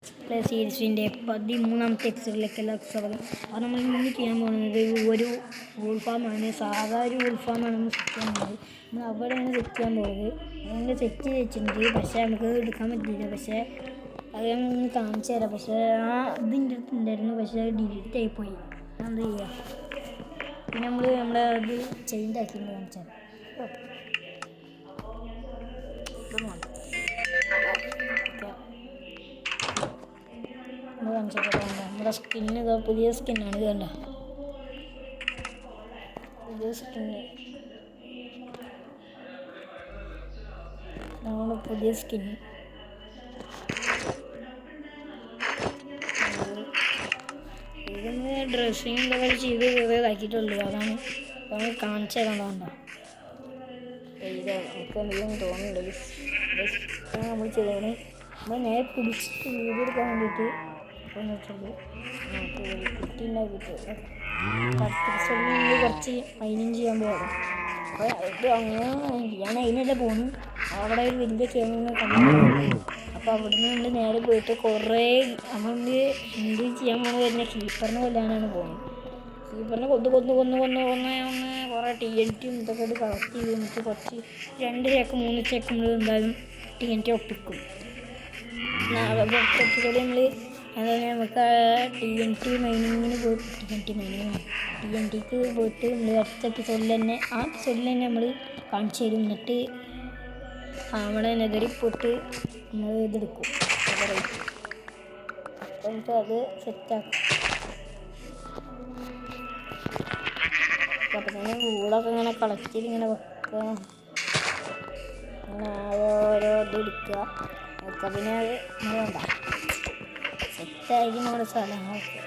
സീരീസിൻ്റെ 13ാമത്തെ എപ്പിസോഡിലേക്കെല്ലാം സ്വാഗതം. അത് നമ്മൾ ഇന്ന് ചെയ്യാൻ പോകുന്നത് ഒരു വൂൾഫാമാണ്. സാധാ ഒരു വൂൾഫാമാണ് നമ്മൾ സെറ്റ് ചെയ്യാൻ പോകുന്നത്. നമ്മൾ അവിടെയാണ് സെറ്റ് ചെയ്യാൻ പോകുന്നത്. നമ്മൾ സെറ്റ് വെച്ചിട്ടുണ്ട്, പക്ഷേ നമുക്ക് എടുക്കാൻ പറ്റില്ല. പക്ഷേ അത് ഒന്ന് കാണിച്ചു തരാം. പക്ഷേ ഇതിൻ്റെ അടുത്ത് ഉണ്ടായിരുന്നു, പക്ഷേ അത് ഡിലീറ്റ് ആയിപ്പോയി. എന്ത് ചെയ്യുക? പിന്നെ നമ്മളെ അത് ചേഞ്ച് ആക്കി കാണിച്ചാൽ നമ്മുടെ സ്കിന്ന് ഇതാ, പുതിയ സ്കിന്നാണ്. ഇത് കണ്ട പുതിയ സ്കിന്ന്, നമ്മുടെ പുതിയ സ്കിന്ന്. ഇതൊന്ന് ഡ്രസ്സിങ് ഇതൊക്കെ ചെയ്ത് ഇതാക്കിയിട്ടുള്ളൂ. അതാണ് കാണിച്ചു തരാൻ. ഇത് നമുക്ക് എന്തെങ്കിലും തോന്നുന്നുണ്ട്. നമ്മൾ ചെയ്തത് നമ്മൾ നേരെ പിടിച്ചിട്ട് വീടെടുക്കാൻ വേണ്ടിയിട്ട് കുട്ടി ഉണ്ടാക്കിയിട്ട് കുറച്ച് മൈനിങ് ചെയ്യാൻ പോകും. അപ്പോൾ ഇത് അങ്ങനെ ഞാൻ അതിനല്ലേ പോകുന്നു. അവിടെ ഒരു വലിയ കേമിനെ കണ്ടു. അപ്പോൾ അവിടെ നിന്ന് നേരെ പോയിട്ട് കുറേ നമ്മൾ എന്ത് ചെയ്യാൻ പോകുന്നത് തന്നെ കീപ്പറിനെ കൊല്ലാനാണ് പോകുന്നത്. കീപ്പറിനെ കൊന്ന് കുറേ TNT ഇതൊക്കെ കളക്ട് ചെയ്ത് നമുക്ക് കുറച്ച് 2 ചാക്ക് 3 ചാക്ക് നമ്മൾ എന്തായാലും TNT ഒപ്പിക്കും. എപ്പിസോഡ് നമ്മൾ അതായത് നമുക്ക് TNT മൈനിങ്ങിന് പോയിട്ട് TNTക്ക് പോയിട്ട് നമ്മൾ അടുത്ത എപ്പിസോഡിൽ തന്നെ നമ്മൾ കാണിച്ചു തരും. എന്നിട്ട് നമ്മളെ നെതറിൽ പോയിട്ട് നമ്മൾ ഇതെടുക്കും. നമുക്ക് അത് സെറ്റാക്കും. അപ്പം തന്നെ കൂടൊക്കെ ഇങ്ങനെ കളക്ട് ചെയ്ത് ഇങ്ങനെ വെക്കുക. അങ്ങനെ ഓരോ ഇതെടുക്കുക. പിന്നെ അത് വേണ്ട സെറ്റായിരിക്കും നമ്മുടെ സ്ഥലങ്ങളൊക്കെ.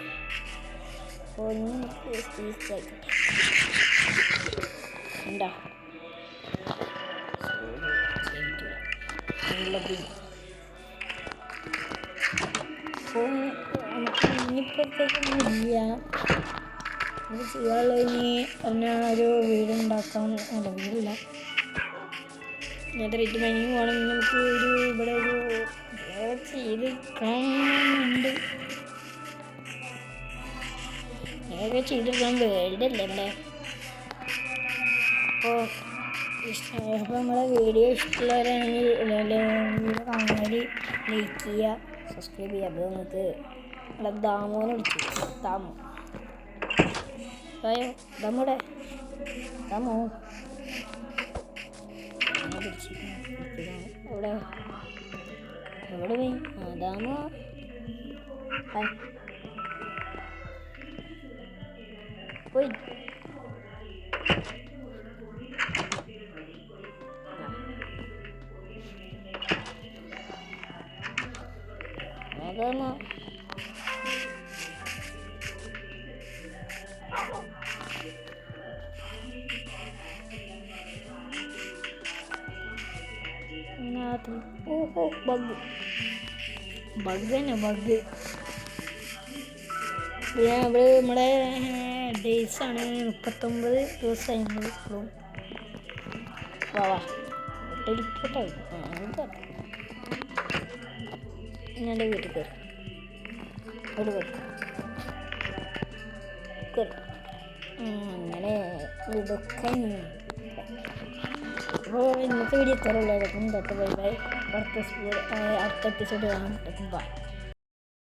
അപ്പോൾ ഇനി നമുക്ക് ആയിക്കോട്ടെ ഉണ്ടോ നല്ലത്. അപ്പോൾ നമുക്ക് ഇനിയിപ്പോഴത്തേക്കൊന്നും ഇല്ല. നമുക്ക് ചെയ്യാനുള്ള ഇനി ഒരു വീടുണ്ടാക്കാൻ, അല്ല വീടില്ല, നെതറിറ്റ് മൈനിങ് പോകണമെങ്കിൽ നമുക്ക് ഇവിടെ ഒരു ചെയ്ത് കാണുന്നുണ്ട്. ഏതൊക്കെ ചെയ്തെടുക്കാൻ വേൾഡല്ലേ ഇവിടെ. അപ്പോൾ നമ്മളെ വീഡിയോ ഇഷ്ടമുള്ളവരാണെങ്കിൽ വീഡിയോ കാണുന്നവർ ലൈക്ക് ചെയ്യുക, സബ്സ്ക്രൈബ് ചെയ്യുക. അപ്പോൾ നമുക്ക് നമ്മളെ ദാമോനെ വിളിച്ചു. ദാമോ ദാമോടെ ദാമോ എവിടെ പോയി? ദാമോ പോയി. ദാമോ ബഗ് തന്നെ ബഗ്. പിന്നെ നമ്മുടെ ഡേയ്സാണ് 39 ദിവസമായി. നമ്മൾ ഇപ്പോഴും ടെലിപ്പോർട്ടായി. ഞാൻ എൻ്റെ വീട്ടിൽ കയറി അങ്ങനെ ഇതൊക്കെ. അപ്പോൾ ഇന്നത്തെ വീഡിയോ ഇത്രയുള്ളൂ. അപ്പം ബൈ. അടുത്ത എപ്പിസോഡ് കാണാം. ബൈ.